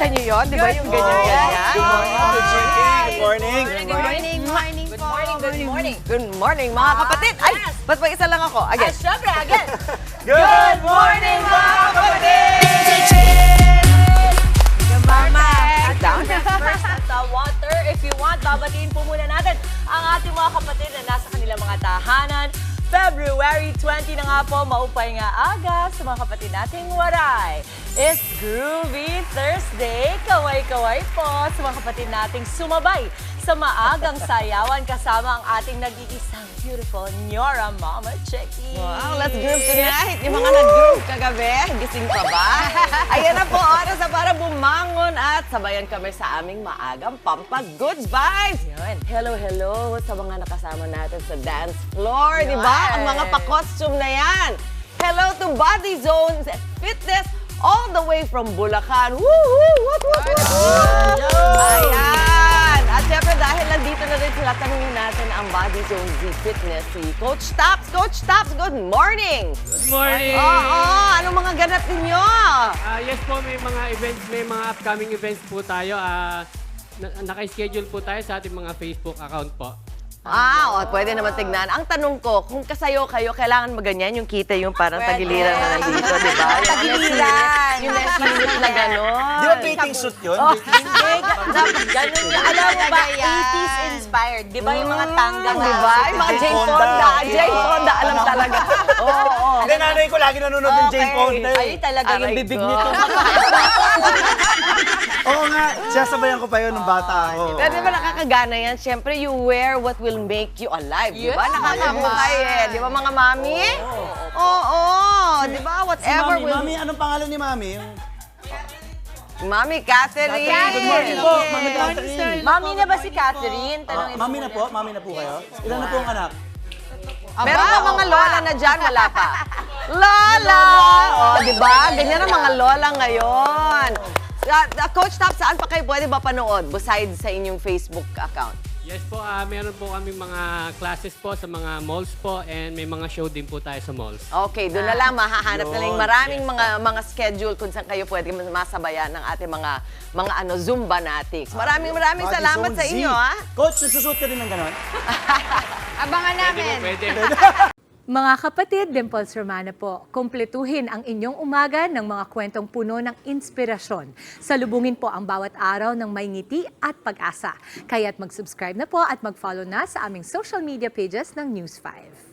Nakita niyo yun? Di ba yung ganyan-ganyan? Good morning, Good morning. Good morning. Good morning, mga kapatid. Ay, ba't pa isa lang ako? Again. Siyempre, again. Good morning, mga kapatid! Mama. Down. First at the water. If you want, babatiin po muna natin ang ating mga kapatid na nasa kanilang mga tahanan. February 20 na nga po, maupay nga aga sa mga kapatid nating waray. It's Groovy Thursday. Kaway-kaway po sa mga kapatid nating sumabay sa maagang sayawan kasama ang ating nag-iisang beautiful Nyora Mama Checky. Wow, let's groove tonight. Yung mga nag-groove kagabi, gising pa ba? Ayan na po, oras na para bumangon at sabayan kami sa aming maagang pampag good vibes. Yun. Hello, hello sa mga nakasama natin sa dance floor, di Yun. ba? Ang mga pa-costume na yan. Hello to Body Zones and Fitness all the way from Bulacan. Woo! What? Ayan! At syempre dahil nandito na rin sila, tanungin natin ang Body Zone Z Fitness, si Coach Taps. Coach Taps, good morning! Good morning! Oo, anong mga ganap ninyo? Yes po, may mga events, may mga upcoming events po tayo. Naka-schedule po tayo sa ating mga Facebook account po. Pwede naman tignan. Ang tanong ko, kung kasayo kayo, kailangan maganyan yung kita yung parang tagiliran na nandito, di ba? Yung Tagiliran. Yung next na gano'n. Di ba bathing suit yun? Hindi, dapat ganun yun. Alam mo ba, 80s inspired. Di ba yung mga tanggang Di ba? Yung mga Jane Fonda. Jane Fonda, alam talaga. Oo. Hindi, nanay ko lagi nanonood ng Jane Fonda. Ay, talaga yung Aray bibig ko. nito. Oo nga, sasabayan ko pa yun nung bata ako. Pero di ba nakakagana yan? Siyempre, you wear what will make you alive. Di ba? Yes, Nakakabuhay eh. Di ba mga mami? Oo. Di ba? Si Whatever Mami, will... Mami, anong pangalan ni Mami? Mami, Catherine. Good morning po, Mami Catherine. Mami na ba si Catherine? Tanongin Mami na po? Mami na po kayo? Ilan na po ang anak? Meron ba mga lola na dyan? Wala pa. Lola! Di ba? Ganyan ang mga lola ngayon. Coach Top, saan pa kayo pwede ba panood besides sa inyong Facebook account? Yes po, meron po kami mga classes po sa mga malls po and may mga show din po tayo sa malls. Okay, doon na lang mahahanap na lang yung maraming mga schedule kung saan kayo pwede masabayan ng ating mga Zumba natics. Maraming Body salamat Zone sa Z. inyo, ha? Coach, nagsusuot ka din ng ganon? Abangan Pwede. Mga kapatid, Dimples Romana po, kumpletuhin ang inyong umaga ng mga kwentong puno ng inspirasyon. Salubungin po ang bawat araw ng may ngiti at pag-asa. Kaya't mag-subscribe na po at mag-follow na sa aming social media pages ng News 5.